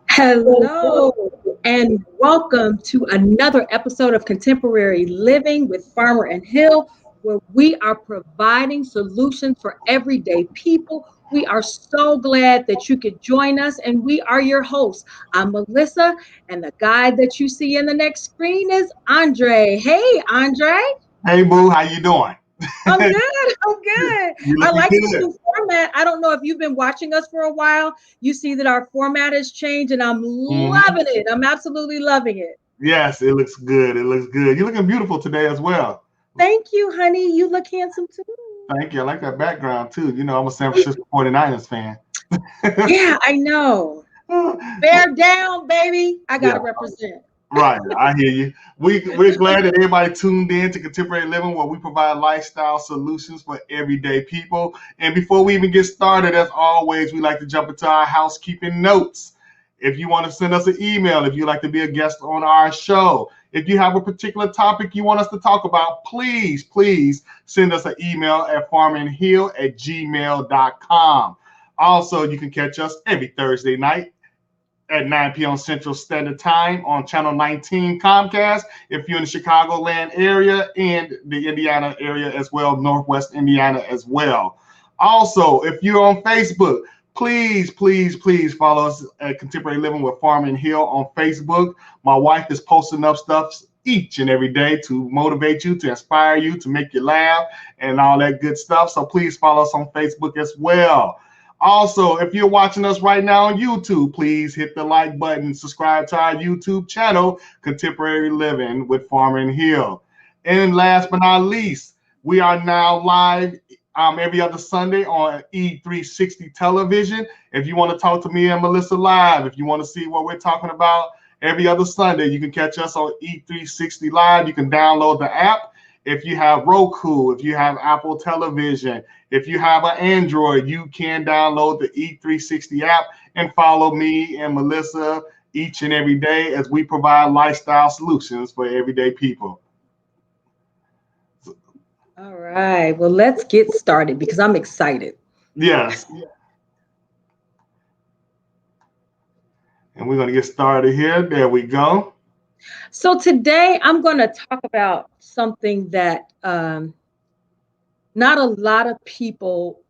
Hello, and welcome to another episode of Contemporary Living with Farmer and Hill, where we are providing solutions for everyday people. We are so glad that you could join us, and we are your hosts. I'm Melissa, and the guy that you see in the next screen is Andre. Hey, Andre. Hey, Boo, how you doing? I'm good. I'm good. You I looking like this good. new format. I don't know if you've been watching us for a while. You see that our format has changed, and I'm loving it. I'm absolutely loving it. Yes, it looks good. It looks good. You're looking beautiful today as well. Thank you, honey. You look handsome too. Thank you. I like that background too. You know, I'm a San Francisco 49ers fan. Yeah, I know. Bear down, baby. I gotta represent. Right, I hear you. We're glad that everybody tuned in to Contemporary Living, where we provide lifestyle solutions for everyday people. And before we even get started, as always, we like to jump into our housekeeping notes. If you want to send us an email, if you'd like to be a guest on our show, if you have a particular topic you want us to talk about, please send us an email at farmandhill@gmail.com. Also, you can catch us every Thursday night at 9 p.m. Central Standard Time on Channel 19 Comcast if you're in the Chicagoland area and the Indiana area as well, Northwest Indiana as well. Also, if you're on Facebook, please follow us at Contemporary Living with Farm and Hill on Facebook. My wife is posting up stuff each and every day to motivate you, to inspire you, to make you laugh, and all that good stuff. So please follow us on Facebook as well. Also, if you're watching us right now on YouTube, please hit the like button, subscribe to our YouTube channel, Contemporary Living with Farmer and Hill. And last but not least, we are now live every other Sunday on E360 television. If you want to talk to me and Melissa live, if you want to see what we're talking about every other Sunday, you can catch us on E360 Live. You can download the app. If you have Roku, if you have Apple Television, if you have an Android, you can download the E360 app and follow me and Melissa each and every day as we provide lifestyle solutions for everyday people. All right. Well, let's get started because I'm excited. Yes. And we're going to get started here. There we go. So today I'm going to talk about something that not a lot of people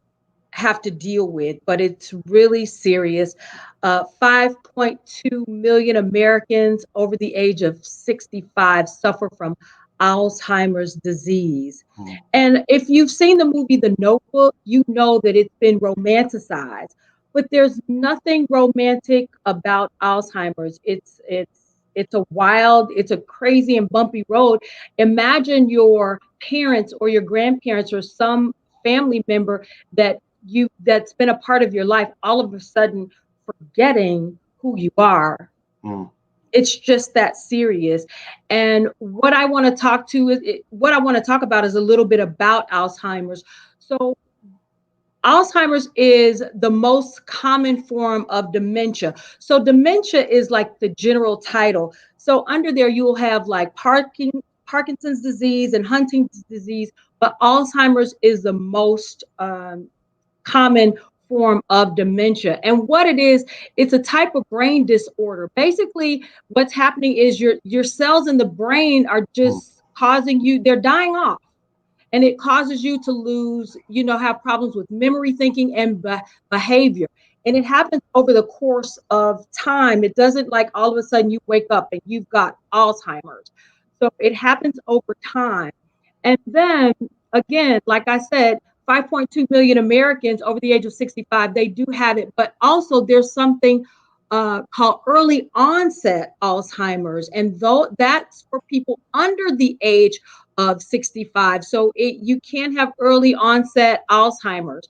have to deal with, but it's really serious. 5.2 million Americans over the age of 65 suffer from Alzheimer's disease. Mm, And if you've seen the movie The Notebook, you know that it's been romanticized. But there's nothing romantic about Alzheimer's. It's a wild, it's a crazy and bumpy road. Imagine your parents or your grandparents or some family member that that's been a part of your life all of a sudden forgetting who you are. mm, It's just that serious. And what I want to talk about is a little bit about Alzheimer's. So Alzheimer's is the most common form of dementia. So dementia is like the general title. So under there you will have like Parkinson's disease and Huntington's disease, but Alzheimer's is the most common form of dementia. And what it is, it's a type of brain disorder. Basically, what's happening is your cells in the brain are mm, just causing you, they're dying off. And it causes you to lose, have problems with memory, thinking, and behavior. And it happens over the course of time. It doesn't like all of a sudden you wake up and you've got Alzheimer's. So it happens over time. And then again, like I said, 5.2 million Americans over the age of 65, they do have it. But also there's something called early onset Alzheimer's. And though that's for people under the age of 65. So you can have early onset Alzheimer's.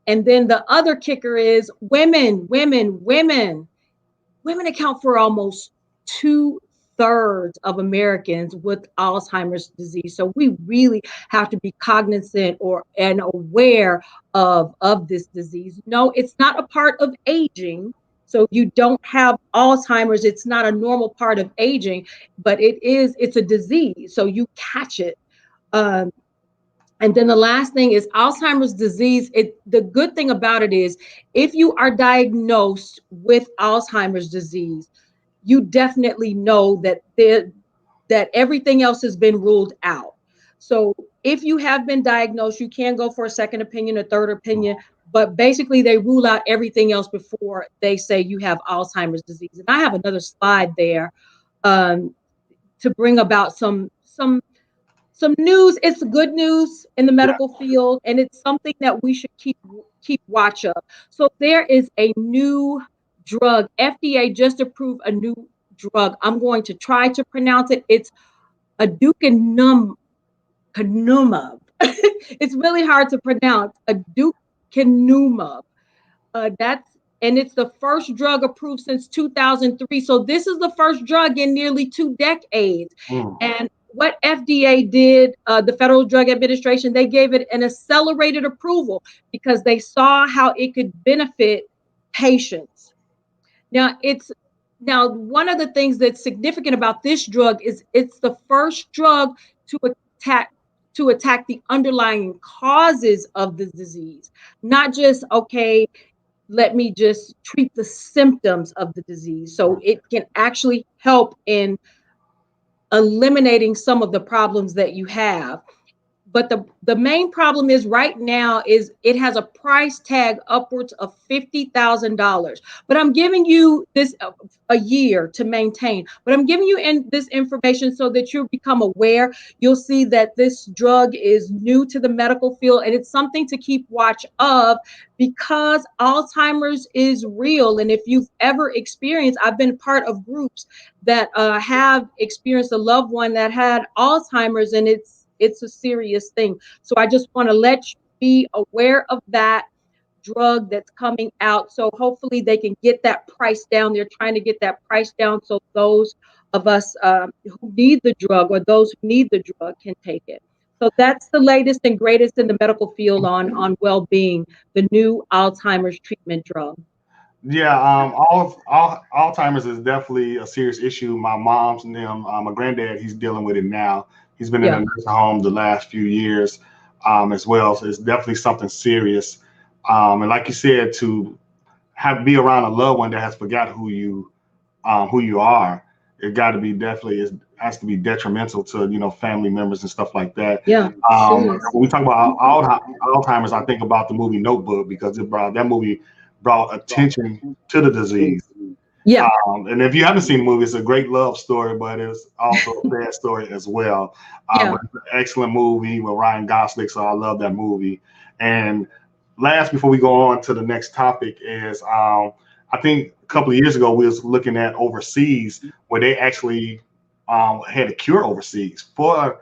And then the other kicker is women account for almost 2/3 of Americans with Alzheimer's disease. So we really have to be cognizant and aware of this disease. No, it's not a part of aging. So you don't have Alzheimer's. It's not a normal part of aging, but it's a disease. So you catch it. Um, and then the last thing is Alzheimer's disease. The good thing about it is if you are diagnosed with Alzheimer's disease, you definitely know that everything else has been ruled out. So if you have been diagnosed, you can go for a second opinion, a third mm. opinion, but basically they rule out everything else before they say you have Alzheimer's disease. And I have another slide there um, to bring about some news. It's good news in the Yeah. medical field, and it's something that we should keep watch of. So there is a new drug. FDA just approved a new drug. I'm going to try to pronounce it. It's aducanumab. It's really hard to pronounce. Aducanumab. That's and it's the first drug approved since 2003. So this is the first drug in nearly 2 decades. Mm, And what FDA did, the Federal Drug Administration, they gave it an accelerated approval because they saw how it could benefit patients. Now, one of the things that's significant about this drug is it's the first drug to attack the underlying causes of the disease, not just okay, let me just treat the symptoms of the disease. So mm. it can actually help in eliminating some of the problems that you have. But the main problem is right now is it has a price tag upwards of $50,000. But I'm giving you this a year to maintain. But I'm giving you this information so that you become aware. You'll see that this drug is new to the medical field and it's something to keep watch of because Alzheimer's is real. And if you've ever experienced, I've been part of groups that have experienced a loved one that had Alzheimer's, and it's a serious thing. So I just want to let you be aware of that drug that's coming out. So hopefully they can get that price down. They're trying to get that price down so those of us who need the drug or those who need the drug can take it. So that's the latest and greatest in the medical field on well-being, the new Alzheimer's treatment drug. Yeah, all Alzheimer's is definitely a serious issue. My mom's and them, my granddad, he's dealing with it now. He's been in a Yeah. nursing home the last few years, as well. So it's definitely something serious. And like you said, to be around a loved one that has forgot who you are, it got to be definitely it has to be detrimental to family members and stuff like that. Yeah, When serious. we talk about Alzheimer's, I think about the movie Notebook because that movie brought attention to the disease. Yeah, And if you haven't seen the movie, it's a great love story, but it's also a sad story as well. yeah, But it's an excellent movie with Ryan Gosling, so I love that movie. And last, before we go on to the next topic, is I think a couple of years ago we was looking at overseas where they actually had a cure overseas for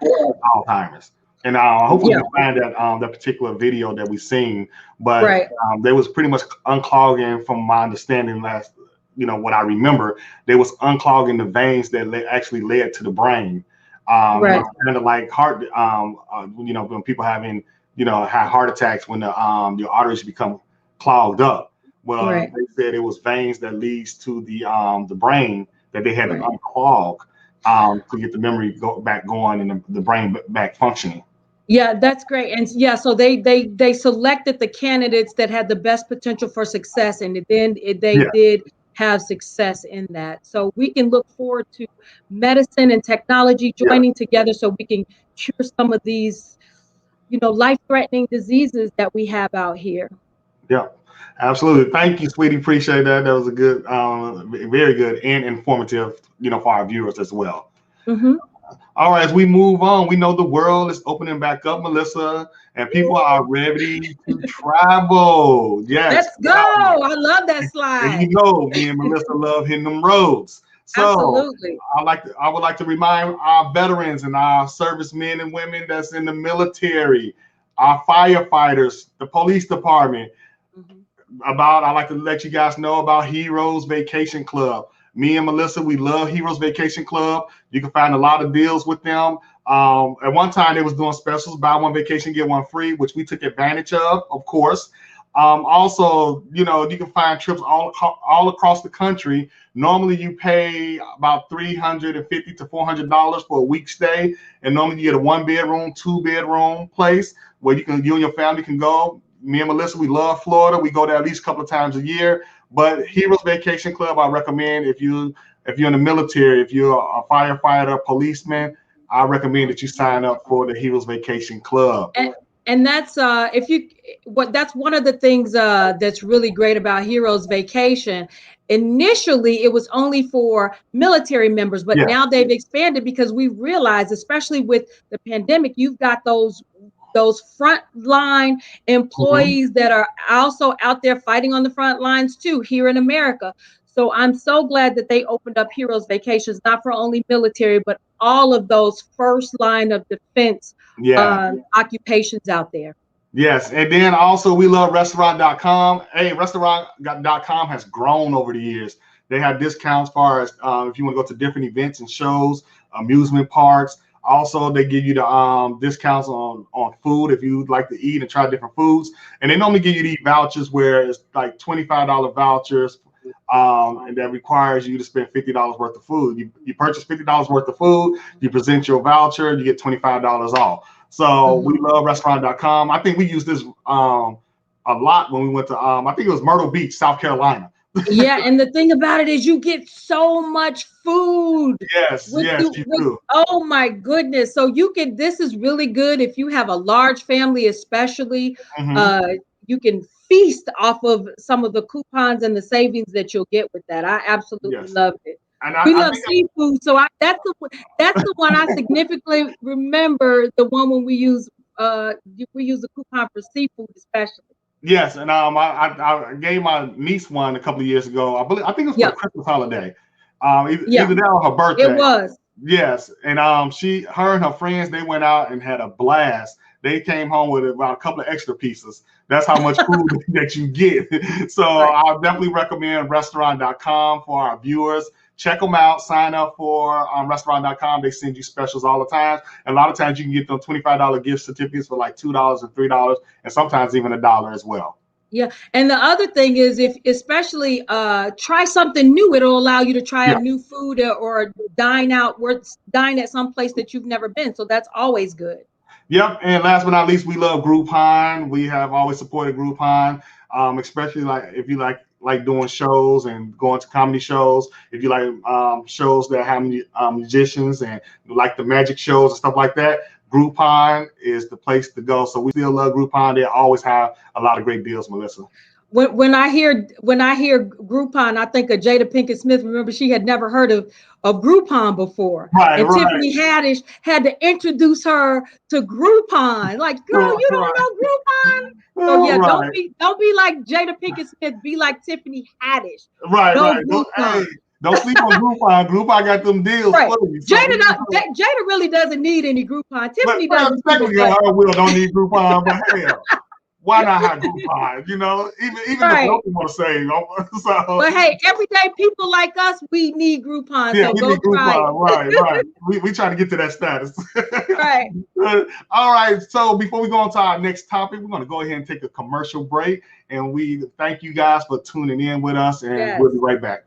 Alzheimer's. And hopefully yeah, we find that particular video that we seen. But right, they was pretty much unclogging, from my understanding, what I remember, they was unclogging the veins that actually led to the brain. right, It's kind of like heart, when people having, had heart attacks when your arteries become clogged up. Well, right, they said it was veins that leads to the brain that they had to right. unclog to get the memory back going and the brain back functioning. Yeah, that's great. And yeah, so they selected the candidates that had the best potential for success, and they Yeah, did have success in that. So we can look forward to medicine and technology yeah, joining together so we can cure some of these, life-threatening diseases that we have out here. yeah. Absolutely. Thank you, sweetie. Appreciate that. That was a good, very good and informative, for our viewers as well. Hmm. All right, as we move on, we know the world is opening back up, Melissa, and people are ready to travel. Yes, Let's go. travel. I love that And slide. me and Melissa love hitting them roads. So Absolutely. I would like to remind our veterans and our servicemen and women that's in the military, our firefighters, the police department, Mhm. I like to let you guys know about Heroes Vacation Club. Me and Melissa, we love Heroes Vacation Club. You can find a lot of deals with them. At one time, they was doing specials, buy one vacation, get one free, which we took advantage of course. Also, you can find trips all across the country. Normally, you pay about $350 to $400 for a week stay, and normally you get a 1 bedroom, 2 bedroom place where you and your family can go. Me and Melissa, we love Florida. We go there at least a couple of times a year. But Heroes Vacation Club, I recommend if you're in the military, if you're a firefighter, policeman, I recommend that you sign up for the Heroes Vacation Club. And that's if you what that's one of the things that's really great about Heroes Vacation. Initially it was only for military members, but Yeah. now they've expanded because we realized, especially with the pandemic, you've got those frontline Mhm. employees that are also out there fighting on the front lines too here in America. So I'm so glad that they opened up Heroes Vacations, not for only military, but all of those first line of defense Yeah. occupations out there. Yes, and then also we love restaurant.com. Hey, restaurant.com has grown over the years. They have discounts as far as if you want to go to different events and shows, amusement parks. Also, they give you the discounts on food if you would like to eat and try different foods. And they normally give you these vouchers where it's like $25 vouchers, and that requires you to spend $50 worth of food. You purchase $50 worth of food, you present your voucher, you get $25 off. So we Mhm. love restaurant.com. I think we used this a lot when we went to I think it was Myrtle Beach, South Carolina. Yeah, and the thing about it is you get so much food Yes, yes, you with do. oh my goodness. So you can this is really good if you have a large family, especially Hmm. uh you can feast off of some of the coupons and the savings that you'll get with that. I absolutely Yes, loved it. and We I love think seafood, so that's the one I significantly remember. The one when we use a coupon for seafood, especially. yes, and I gave my niece one a couple of years ago. I think it was for the Yeah, Christmas holiday. yeah, Either that or her it birthday. was. Yes, and her and her friends, they went out and had a blast. They came home with about a couple of extra pieces. That's how much food that you get. So Right. I definitely recommend restaurant.com for our viewers. Check them out. Sign up for restaurant.com. They send you specials all the time. And a lot of times you can get them $25 gift certificates for like $2 and $3, and sometimes even $1 as well. Yeah. And the other thing is if especially try something new, it'll allow you to try a Yeah. new food or dine at some place that you've never been. So that's always good. Yep, and last but not least, we love Groupon. We have always supported Groupon, especially like if you like like doing shows and going to comedy shows, if you like shows that have musicians and like the magic shows and stuff like that, Groupon is the place to go. So we still love Groupon. They always have a lot of great deals, Melissa. When I hear Groupon, I think of Jada Pinkett Smith. Remember, she had never heard of Groupon before, Right, and right. Tiffany Haddish had to introduce her to Groupon. Like, girl, you don't know Groupon? So yeah, Right, don't be like Jada Pinkett Smith. Be like Tiffany Haddish. right, No right. Groupon. Hey, don't sleep on Groupon. Groupon got them deals Right. for you. So, Jada really doesn't need any Groupon. Tiffany well, doesn't either, technically, I will don't need Groupon, but hell, why not have Groupon? You know, even the right. broke want to save. So, But hey, everyday people like us, we need Groupon. yeah, So we go need try Groupon. it. Right, right. We trying to get to that status. Right. All right. So before we go on to our next topic, we're going to go ahead and take a commercial break, and we thank you guys for tuning in with us, and Yes. we'll be right back.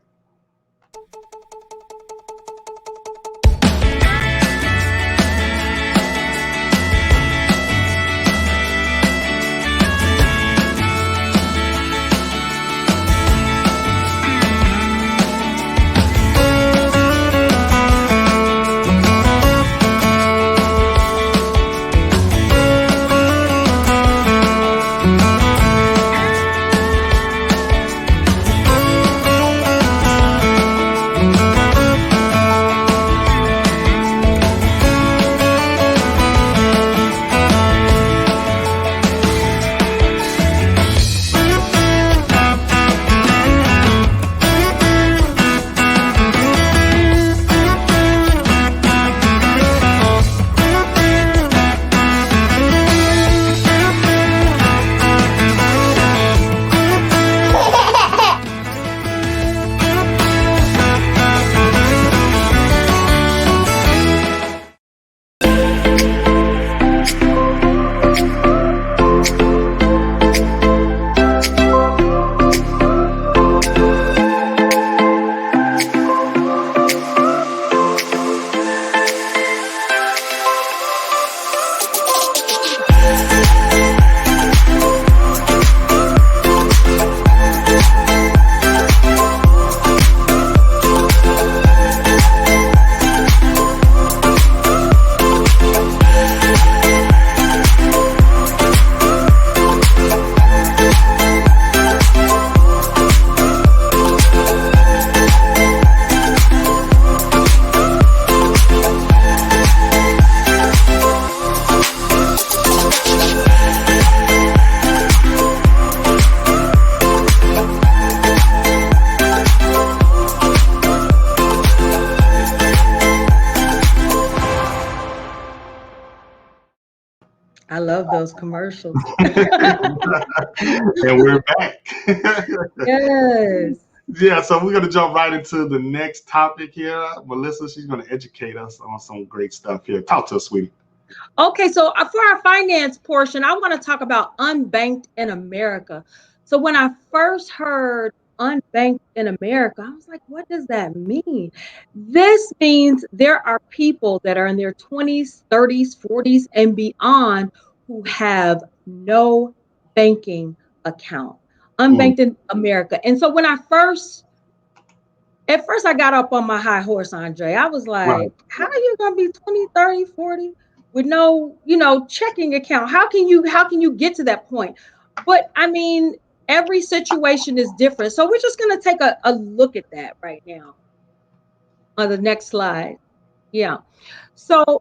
I love those commercials. And we're back. Yes. Yeah, so we're gonna jump right into the next topic here. Melissa, she's gonna educate us on some great stuff here. Talk to us, sweetie. Okay, so for our finance portion, I want to talk about unbanked in America. So when I first heard unbanked in America, I was like, what does that mean? This means there are people that are in their 20s, 30s, 40s, and beyond who have no banking account. Unbanked in America. And so at first I got up on my high horse, Andre. I was like, Right. how are you going to be 20, 30, 40 with no, checking account? How can you get to that point? But I mean, every situation is different. So we're just going to take a look at that right now on the next slide. Yeah. So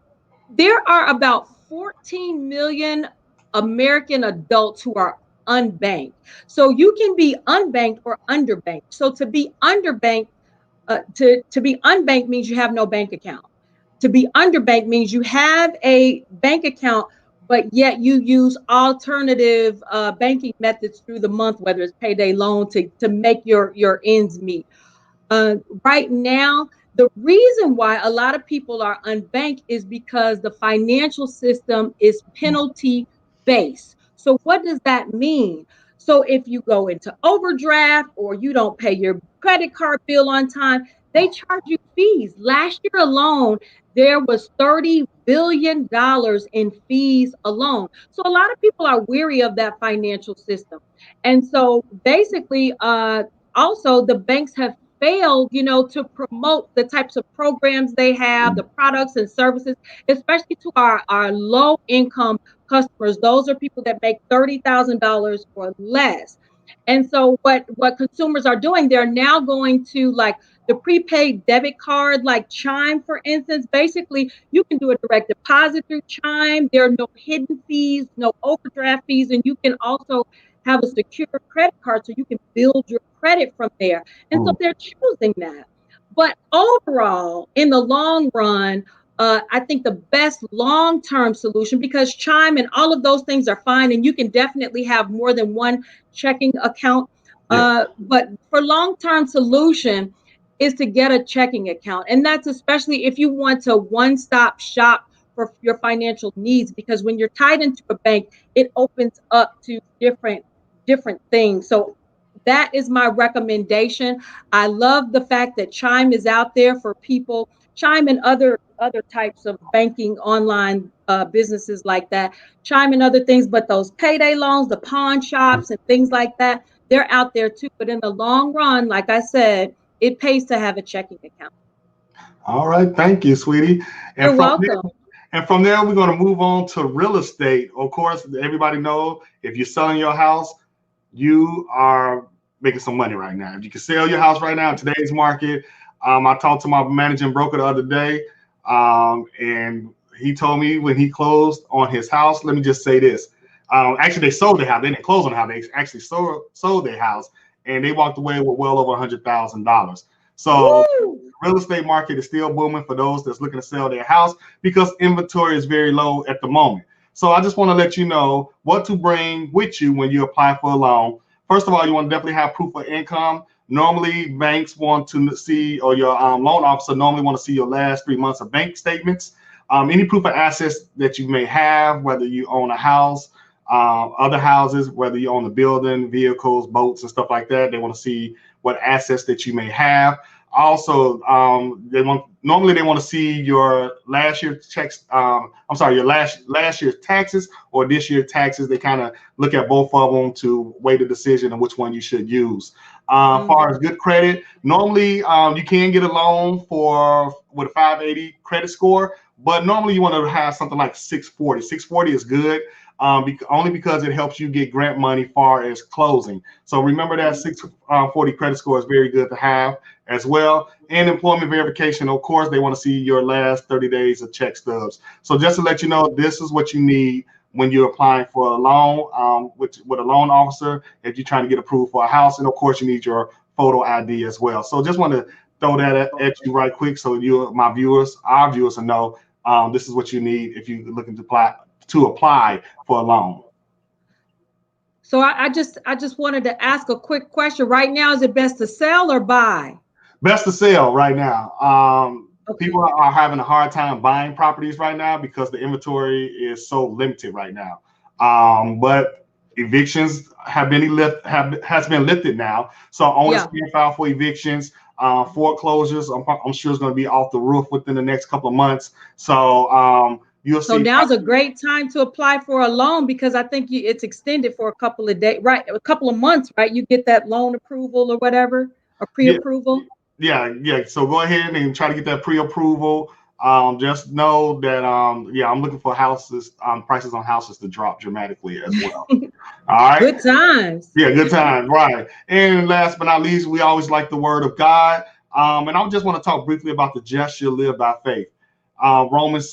there are about 14 million American adults who are unbanked. So you can be unbanked or underbanked. So to be underbanked, to be unbanked means you have no bank account. To be underbanked means you have a bank account, but yet you use alternative banking methods through the month, whether it's payday loan to make your ends meet. Uh, right now, the reason why a lot of people are unbanked is because the financial system is penalty based. So, what does that mean? So, if you go into overdraft or you don't pay your credit card bill on time, they charge you fees. Last year alone, there was $30 billion in fees alone. So, a lot of people are weary of that financial system. And so, basically, also the banks have failed, to promote the types of programs they have, the products and services, especially to our low income customers. Those are people that make $30,000 or less. And so what consumers are doing, they're now going to like the prepaid debit card, like Chime, for instance. Basically, you can do a direct deposit through Chime. There are no hidden fees, no overdraft fees, and you can also have a secure credit card so you can build your credit from there. And so they're choosing that. But overall, in the long run, I think the best long-term solution, because Chime and all of those things are fine, and you can definitely have more than one checking account. But for long-term solution is to get a checking account. And that's especially if you want to one-stop shop for your financial needs, because when you're tied into a bank, it opens up to different things. So that is my recommendation. I love the fact that Chime is out there for people, Chime and other types of banking online businesses like that, Chime and other things, but those payday loans, the pawn shops and things like that, they're out there too. But in the long run, like I said, it pays to have a checking account. All right, thank you, sweetie. And You're welcome. from there, we're going to move on to real estate. Of course, everybody knows if you're selling your house, you are making some money right now. If you can sell your house right now in today's market, I talked to my managing broker the other day, and he told me when he closed on his house, let me just say this. Actually, they sold their house. They didn't close on the house. They actually sold their house, and they walked away with well over $100,000. So real estate market is still booming for those that's looking to sell their house because inventory is very low at the moment. So I just want to let you know what to bring with you when you apply for a loan. First of all, you want to definitely have proof of income. Normally, banks want to see, or your loan officer normally want to see your last 3 months of bank statements. Any proof of assets that you may have, whether you own a house, other houses, whether you own a building, vehicles, boats, and stuff like that. They want to see what assets that you may have. Also, they want to see your last year's checks. Your last year's taxes or this year's taxes. They kind of look at both of them to weigh the decision on which one you should use. As far as good credit, normally you can get a loan with a 580 credit score, but normally you want to have something like 640. 640 is good. Only because it helps you get grant money far as closing. So remember that 640 credit score is very good to have as well. And employment verification, of course, they want to see your last 30 days of check stubs. So just to let you know, this is what you need when you're applying for a loan with a loan officer, if you're trying to get approved for a house. And of course, you need your photo ID as well. So just want to throw that at you right quick so our viewers will know this is what you need if you're looking to apply for a loan. So I just wanted to ask a quick question. Right now, is it best to sell or buy? Best to sell right now. Okay. People are having a hard time buying properties right now because the inventory is so limited right now. But evictions has been lifted now, so owners can file for evictions. Foreclosures, I'm sure it's going to be off the roof within the next couple of months. So so now's a great time to apply for a loan because I think it's extended for a couple of days, right? A couple of months, right? You get that loan approval or whatever, or pre-approval. Yeah. So go ahead and try to get that pre-approval. Just know that I'm looking for houses, prices on houses to drop dramatically as well. All right. Good times. Yeah, good times, right. And last but not least, we always like the word of God. And I just want to talk briefly about the just shall live by faith. Romans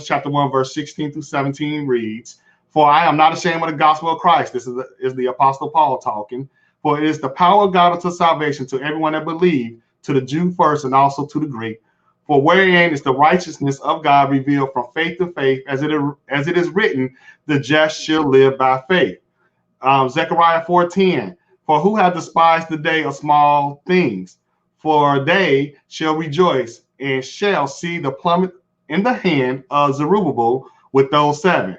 chapter 1, verse 16 through 17 reads, "For I am not ashamed of the gospel of Christ." This is the Apostle Paul talking. "For it is the power of God unto salvation to everyone that believes, to the Jew first and also to the Greek. For wherein is the righteousness of God revealed from faith to faith, as it is written, the just shall live by faith." Zechariah 4:10, "For who hath despised the day of small things? For they shall rejoice and shall see the plummet in the hand of Zerubbabel with those 7.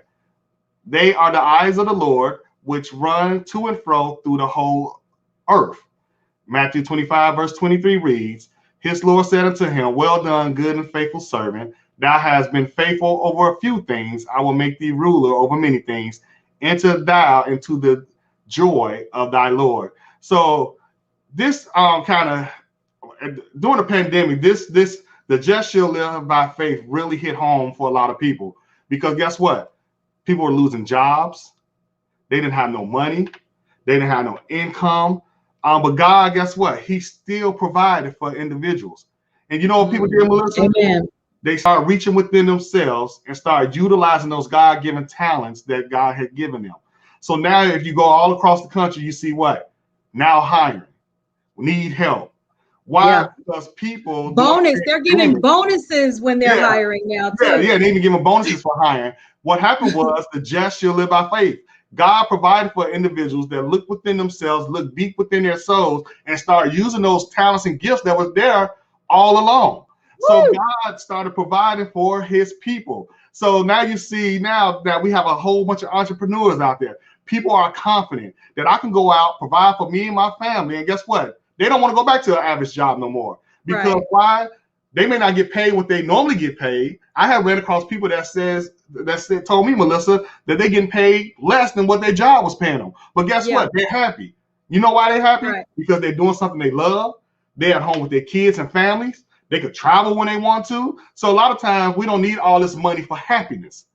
They are the eyes of the Lord, which run to and fro through the whole earth." Matthew 25, verse 23 reads, "His Lord said unto him, Well done, good and faithful servant. Thou hast been faithful over a few things. I will make thee ruler over many things. Enter thou into the joy of thy Lord." So this kind of during the pandemic, the just shall live by faith really hit home for a lot of people, because guess what? People were losing jobs. They didn't have no money. They didn't have no income. But God, guess what? He still provided for individuals. And you know what people did, Melissa? Amen. They started reaching within themselves and started utilizing those God-given talents that God had given them. So now if you go all across the country, you see what? Now hiring. Need help. Why? Yeah. Because people they're giving bonuses when they're hiring now too. Yeah, they even giving bonuses for hiring. What happened was the just shall live by faith. God provided for individuals that look within themselves, look deep within their souls, and start using those talents and gifts that was there all along. So God started providing for his people. So now you see now that we have a whole bunch of entrepreneurs out there. People are confident that I can go out, provide for me and my family, and guess what? They don't want to go back to an average job no more. Because why? They may not get paid what they normally get paid. I have ran across people that told me, Melissa, that they're getting paid less than what their job was paying them. But guess what? They're happy. You know why they're happy? Because they're doing something they love. They're at home with their kids and families. They could travel when they want to. So a lot of times we don't need all this money for happiness.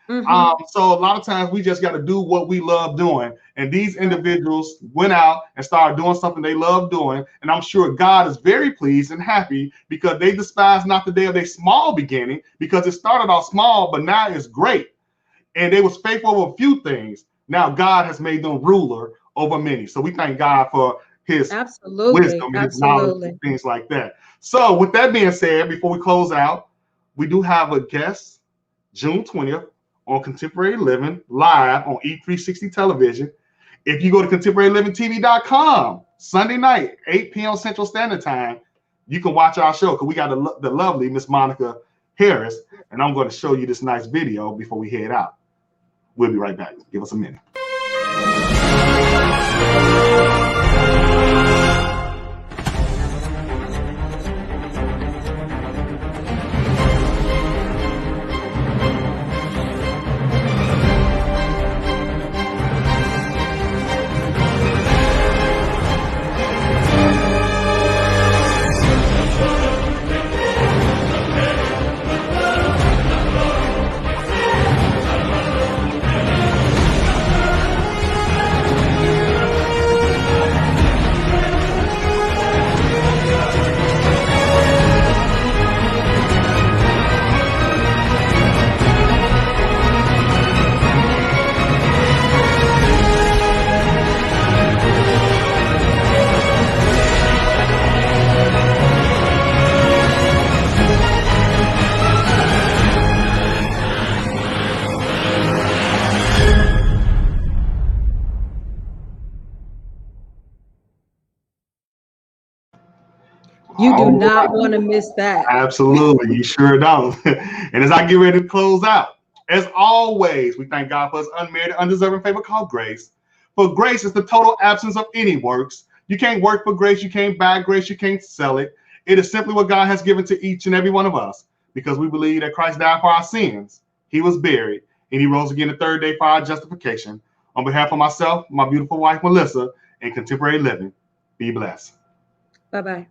So a lot of times we just got to do what we love doing. And these individuals went out and started doing something they love doing. And I'm sure God is very pleased and happy, because they despise not the day of their small beginning, because it started off small, but now it's great. And they was faithful over a few things. Now God has made them ruler over many. So we thank God for his wisdom and his knowledge and things like that. So with that being said, before we close out, we do have a guest June 20th on Contemporary Living live on E360 television. If you go to contemporarylivingtv.com Sunday night, 8 p.m. Central Standard Time, you can watch our show, because we got the lovely Miss Monica Harris, and I'm going to show you this nice video before we head out. We'll be right back. Give us a minute. You do not want to miss that. Absolutely. You sure don't. And as I get ready to close out, as always, we thank God for his unmerited, undeserving favor called grace. For grace is the total absence of any works. You can't work for grace. You can't buy grace. You can't sell it. It is simply what God has given to each and every one of us, because we believe that Christ died for our sins. He was buried, and he rose again the third day for our justification. On behalf of myself, my beautiful wife, Melissa, and Contemporary Living, be blessed. Bye-bye.